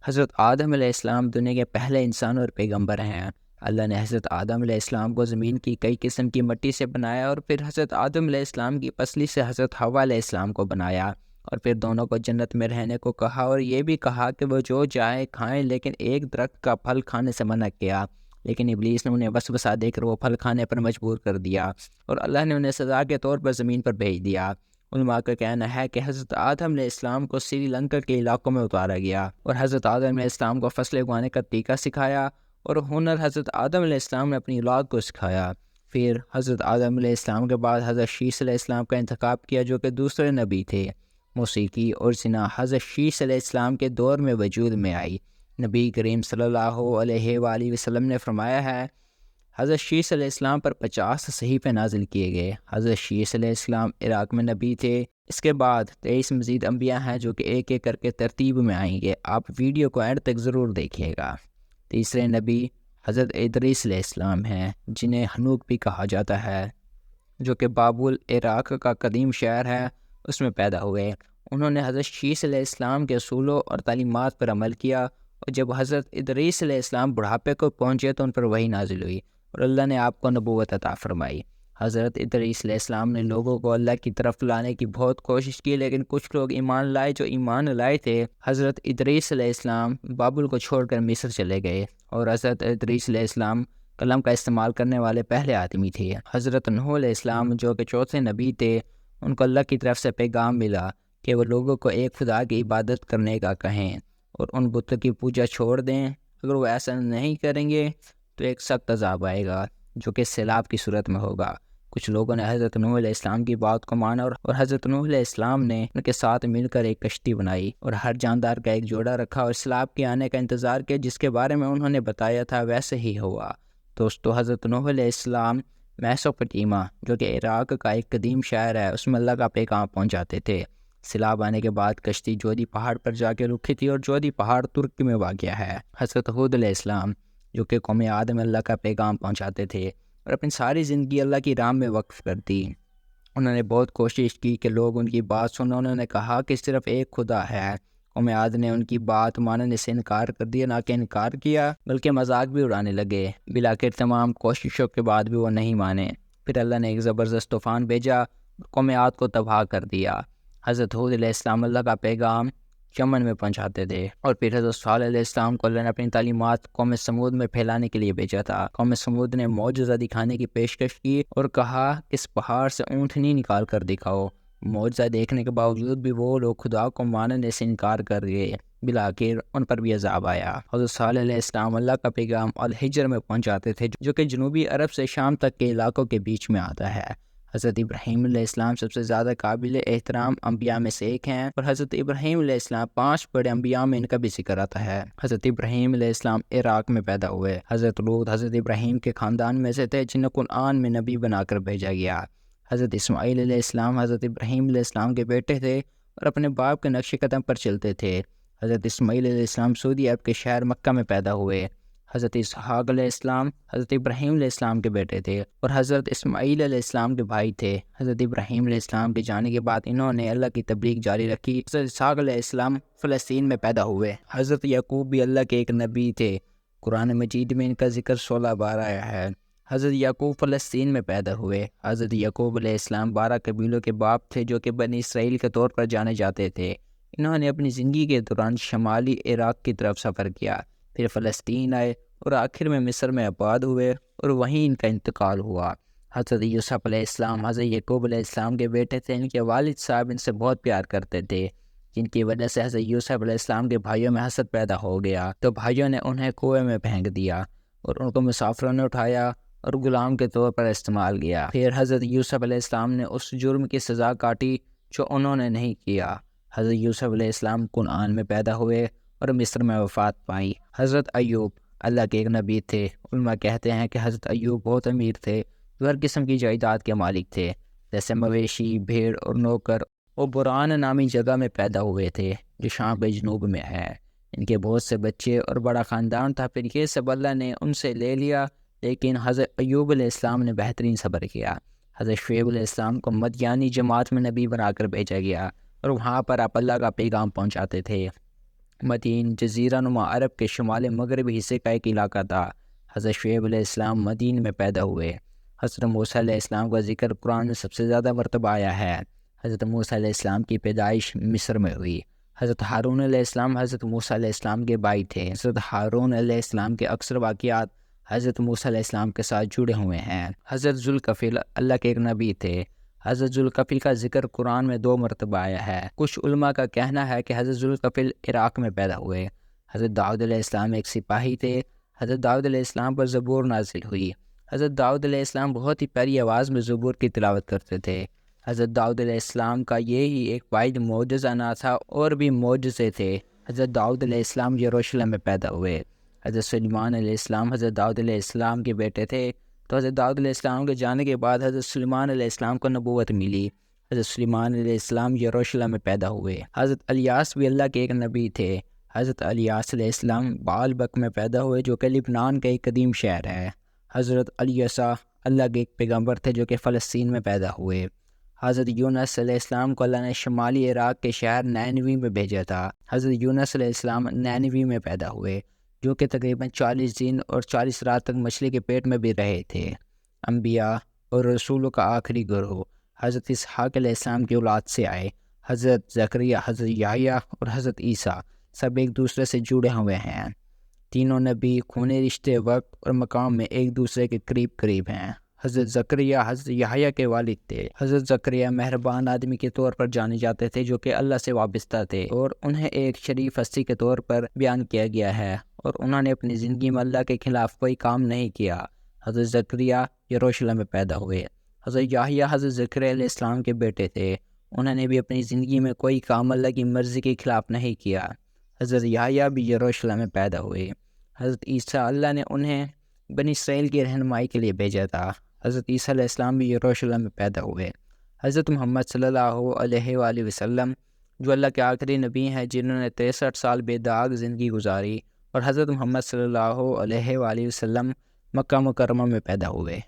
حضرت آدم علیہ السلام دنیا کے پہلے انسان اور پیغمبر ہیں۔ اللہ نے حضرت آدم علیہ السلام کو زمین کی کئی قسم کی مٹی سے بنایا، اور پھر حضرت آدم علیہ السلام کی پسلی سے حضرت حوا علیہ السلام کو بنایا، اور پھر دونوں کو جنت میں رہنے کو کہا، اور یہ بھی کہا کہ وہ جو چاہے کھائیں، لیکن ایک درخت کا پھل کھانے سے منع کیا۔ لیکن ابلیس نے انہیں وسوسہ دے کر وہ پھل کھانے پر مجبور کر دیا، اور اللہ نے انہیں سزا کے طور پر زمین پر بھیج دیا۔ علماء کا کہنا ہے کہ حضرت آدم علیہ السلام کو سری لنکا کے علاقوں میں اتارا گیا، اور حضرت آدم علیہ السلام کو فصلیں اگانے کا طریقہ سکھایا، اور ہنر حضرت آدم علیہ السلام نے اپنی اولاد کو سکھایا۔ پھر حضرت آدم علیہ السلام کے بعد حضرت شیس علیہ السلام کا انتخاب کیا، جو کہ دوسرے نبی تھے۔ موسیقی اور زنا حضرت شیس علیہ السلام کے دور میں وجود میں آئی۔ نبی کریم صلی اللہ علیہ وآلہ وسلم نے فرمایا ہے، حضرت شیس علیہ السلام پر 50 صحیفے نازل کیے گئے۔ حضرت شیس علیہ السلام عراق میں نبی تھے۔ اس کے بعد 23 مزید انبیاء ہیں جو کہ ایک ایک کر کے ترتیب میں آئیں گے۔ آپ ویڈیو کو اینڈ تک ضرور دیکھیے گا۔ تیسرے نبی حضرت ادریس علیہ السلام ہیں، جنہیں ہنوک بھی کہا جاتا ہے، جو کہ بابل عراق کا قدیم شہر ہے، اس میں پیدا ہوئے۔ انہوں نے حضرت شیس علیہ السلام کے اصولوں اور تعلیمات پر عمل کیا، اور جب حضرت ادریس علیہ السلام بڑھاپے کو پہنچے تو ان پر وحی نازل ہوئی، اور اللہ نے آپ کو نبوت عطا فرمائی۔ حضرت ادریس علیہ السلام نے لوگوں کو اللہ کی طرف لانے کی بہت کوشش کی، لیکن کچھ لوگ ایمان لائے۔ جو ایمان لائے تھے، حضرت ادریس علیہ السلام بابل کو چھوڑ کر مصر چلے گئے، اور حضرت ادریس علیہ السلام قلم کا استعمال کرنے والے پہلے آدمی تھے۔ حضرت نوح علیہ السلام جو کہ چوتھے نبی تھے، ان کو اللہ کی طرف سے پیغام ملا کہ وہ لوگوں کو ایک خدا کی عبادت کرنے کا کہیں اور ان بتوں کی پوجا چھوڑ دیں۔ اگر وہ ایسا نہیں کریں گے تو ایک سخت عذاب آئے گا، جو کہ سیلاب کی صورت میں ہوگا۔ کچھ لوگوں نے حضرت نوح علیہ السلام کی بات کو مانا، اور حضرت نوح علیہ السلام نے ان کے ساتھ مل کر ایک کشتی بنائی، اور ہر جاندار کا ایک جوڑا رکھا، اور سیلاب کے آنے کا انتظار کیا، جس کے بارے میں انہوں نے بتایا تھا ویسے ہی ہوا۔ دوستو، حضرت نوح علیہ السلام میسوپوٹیما، جو کہ عراق کا ایک قدیم شہر ہے، اس میں اللہ کا پیغام پہنچاتے تھے۔ سیلاب آنے کے بعد کشتی جودی پہاڑ پر جا کے رکی تھی، اور جودی پہاڑ ترکی میں واقع ہے۔ حضرت ہود علیہ السلام، جو کہ قوم عاد میں اللہ کا پیغام پہنچاتے تھے اور اپنی ساری زندگی اللہ کی راہ میں وقف کر دی، انہوں نے بہت کوشش کی کہ لوگ ان کی بات سنیں۔ انہوں نے کہا کہ صرف ایک خدا ہے۔ قوم عاد نے ان کی بات ماننے سے انکار کر دیا، نہ کہ انکار کیا بلکہ مذاق بھی اڑانے لگے۔ بلاخر تمام کوششوں کے بعد بھی وہ نہیں مانے۔ پھر اللہ نے ایک زبردست طوفان بھیجا، قوم عاد کو تباہ کر دیا۔ حضرت ہود علیہ السلام اللہ کا پیغام یمن میں پہنچاتے تھے، اور پھر حضرت صالح علیہ السلام کو اللہ نے اپنی تعلیمات قوم سمود میں پھیلانے کے لیے بھیجا تھا۔ قوم سمود نے معجزہ دکھانے کی پیشکش کی اور کہا اس پہاڑ سے اونٹنی نکال کر دکھاؤ۔ معجزہ دیکھنے کے باوجود بھی وہ لوگ خدا کو ماننے سے انکار کر گئے۔ بلاخر ان پر بھی عذاب آیا۔ حضرت صالح علیہ السلام اللہ کا پیغام الحجر میں پہنچاتے تھے، جو کہ جنوبی عرب سے شام تک کے علاقوں کے بیچ میں آتا ہے۔ حضرت ابراہیم علیہ السلام سب سے زیادہ قابل احترام انبیاء میں سے ایک ہیں، اور حضرت ابراہیم علیہ السلام 5 بڑے انبیاء میں ان کا بھی ذکر آتا ہے۔ حضرت ابراہیم علیہ السلام عراق میں پیدا ہوئے۔ حضرت لوط حضرت ابراہیم کے خاندان میں سے تھے، جنہیں قرآن میں نبی بنا کر بھیجا گیا۔ حضرت اسماعیل علیہ السلام حضرت ابراہیم علیہ السلام کے بیٹے تھے اور اپنے باپ کے نقش قدم پر چلتے تھے۔ حضرت اسماعیل علیہ السلام سعودی عرب کے شہر مکہ میں پیدا ہوئے۔ حضرت اسحاق علیہ السلام حضرت ابراہیم علیہ السلام کے بیٹے تھے اور حضرت اسماعیل علیہ السلام کے بھائی تھے۔ حضرت ابراہیم علیہ السلام کے جانے کے بعد انہوں نے اللہ کی تبلیغ جاری رکھی۔ حضرت اسحاق علیہ السلام فلسطین میں پیدا ہوئے۔ حضرت یعقوب بھی اللہ کے ایک نبی تھے۔ قرآن مجید میں ان کا ذکر 16 بار آیا ہے۔ حضرت یعقوب فلسطین میں پیدا ہوئے۔ حضرت یعقوب علیہ السلام 12 قبیلوں کے باپ تھے، جو کہ بنی اسرائیل کے طور پر جانے جاتے تھے۔ انہوں نے اپنی زندگی کے دوران شمالی عراق کی طرف سفر کیا، پھر فلسطین آئے اور آخر میں مصر میں آباد ہوئے، اور وہیں ان کا انتقال ہوا۔ حضرت یوسف علیہ السلام حضرت یعقوب علیہ السلام کے بیٹے تھے۔ ان کے والد صاحب ان سے بہت پیار کرتے تھے، جن کی وجہ سے حضرت یوسف علیہ السلام کے بھائیوں میں حسد پیدا ہو گیا، تو بھائیوں نے انہیں کنویں میں پھینک دیا اور ان کو مسافروں نے اٹھایا اور غلام کے طور پر استعمال کیا۔ پھر حضرت یوسف علیہ السلام نے اس جرم کی سزا کاٹی جو انہوں نے نہیں کیا۔ حضرت یوسف علیہ السلام کنعان میں پیدا ہوئے اور مصر میں وفات پائی۔ حضرت ایوب اللہ کے ایک نبی تھے۔ علماء کہتے ہیں کہ حضرت ایوب بہت امیر تھے، ہر قسم کی جائیداد کے مالک تھے، جیسے مویشی، بھیڑ اور نوکر۔ وہ بران نامی جگہ میں پیدا ہوئے تھے، جو شام کے جنوب میں ہے۔ ان کے بہت سے بچے اور بڑا خاندان تھا، پھر یہ سب اللہ نے ان سے لے لیا، لیکن حضرت ایوب علیہ السلام نے بہترین صبر کیا۔ حضرت شعیب علیہ السلام کو مدیانی جماعت میں نبی بنا کر بھیجا گیا، اور وہاں پر آپ اللہ کا پیغام پہنچاتے تھے۔ مدین جزیرہ نما عرب کے شمال مغربی حصے کا ایک علاقہ تھا۔ حضرت شعیب علیہ السلام مدین میں پیدا ہوئے۔ حضرت موسیٰ علیہ السلام کا ذکر قرآن میں سب سے زیادہ مرتبہ آیا ہے۔ حضرت موسیٰ علیہ السلام کی پیدائش مصر میں ہوئی۔ حضرت ہارون علیہ السلام حضرت موسیٰ علیہ السلام کے بھائی تھے۔ حضرت ہارون علیہ السلام کے اکثر واقعات حضرت موسیٰ علیہ السلام کے ساتھ جڑے ہوئے ہیں۔ حضرت ذوالکفل اللہ کے ایک نبی تھے۔ حضرت ذوالکفل کا ذکر قرآن میں 2 مرتبہ آیا ہے۔ کچھ علماء کا کہنا ہے کہ حضرت ذوالکفل عراق میں پیدا ہوئے۔ حضرت داؤد علیہ السلام ایک سپاہی تھے۔ حضرت داؤد علیہ السلام پر زبور نازل ہوئی۔ حضرت داؤد علیہ السلام بہت ہی پیاری آواز میں زبور کی تلاوت کرتے تھے۔ حضرت داؤد علیہ السلام کا یہی ایک واحد معجزہ نہ تھا، اور بھی معجزے تھے۔ حضرت داؤد علیہ السلام یروشلم میں پیدا ہوئے۔ حضرت سلیمان علیہ السلام حضرت داؤد علیہ السلام کے بیٹے تھے، تو حضرت داؤد علیہ السلام کے جانے کے بعد حضرت سلیمان علیہ السلام کو نبوت ملی۔ حضرت سلیمان علیہ السلام یروشلم میں پیدا ہوئے۔ حضرت الیاس بھی اللہ کے ایک نبی تھے۔ حضرت الیاس علیہ السلام بعلبک میں پیدا ہوئے، جو کہ لبنان کا ایک قدیم شہر ہے۔ حضرت الیسا اللہ کے ایک پیغمبر تھے، جو کہ فلسطین میں پیدا ہوئے۔ حضرت یونس علیہ السلام کو اللہ نے شمالی عراق کے شہر نینوی میں بھیجا تھا۔ حضرت یونس علیہ السلام نینوی میں پیدا ہوئے، جو کہ تقریباً 40 دن اور 40 رات تک مچھلی کے پیٹ میں بھی رہے تھے۔ انبیاء اور رسولوں کا آخری گروہ حضرت اسحاق علیہ السلام کی اولاد سے آئے۔ حضرت زکریہ، حضرت یحییٰ اور حضرت عیسیٰ سب ایک دوسرے سے جڑے ہوئے ہیں۔ تینوں نبی خونی رشتے، وقت اور مقام میں ایک دوسرے کے قریب ہیں۔ حضرت زکریہ حضرت یحییٰ کے والد تھے۔ حضرت زکریہ مہربان آدمی کے طور پر جانے جاتے تھے، جو کہ اللہ سے وابستہ تھے، اور انہیں ایک شریف ہستی کے طور پر بیان کیا گیا ہے، اور انہوں نے اپنی زندگی میں اللہ کے خلاف کوئی کام نہیں کیا۔ حضرت زکریہ یروشلم میں پیدا ہوئے۔ حضرت یحییٰ حضرت زکریہ علیہ السلام کے بیٹے تھے، انہوں نے بھی اپنی زندگی میں کوئی کام اللہ کی مرضی کے خلاف نہیں کیا۔ حضرت یحییٰ بھی یروشلم میں پیدا ہوئے۔ حضرت عیسیٰ اللہ نے انہیں بنی اسرائیل کی رہنمائی کے لیے بھیجا تھا۔ حضرت عیسیٰ علیہ السلام بھی یروشلم میں پیدا ہوئے۔ حضرت محمد صلی اللہ علیہ وآلہ وسلم جو اللہ کے آخری نبی ہیں، جنہوں نے 63 سال بے داغ زندگی گزاری، اور حضرت محمد صلی اللہ علیہ وآلہ وسلم مکہ مکرمہ میں پیدا ہوئے۔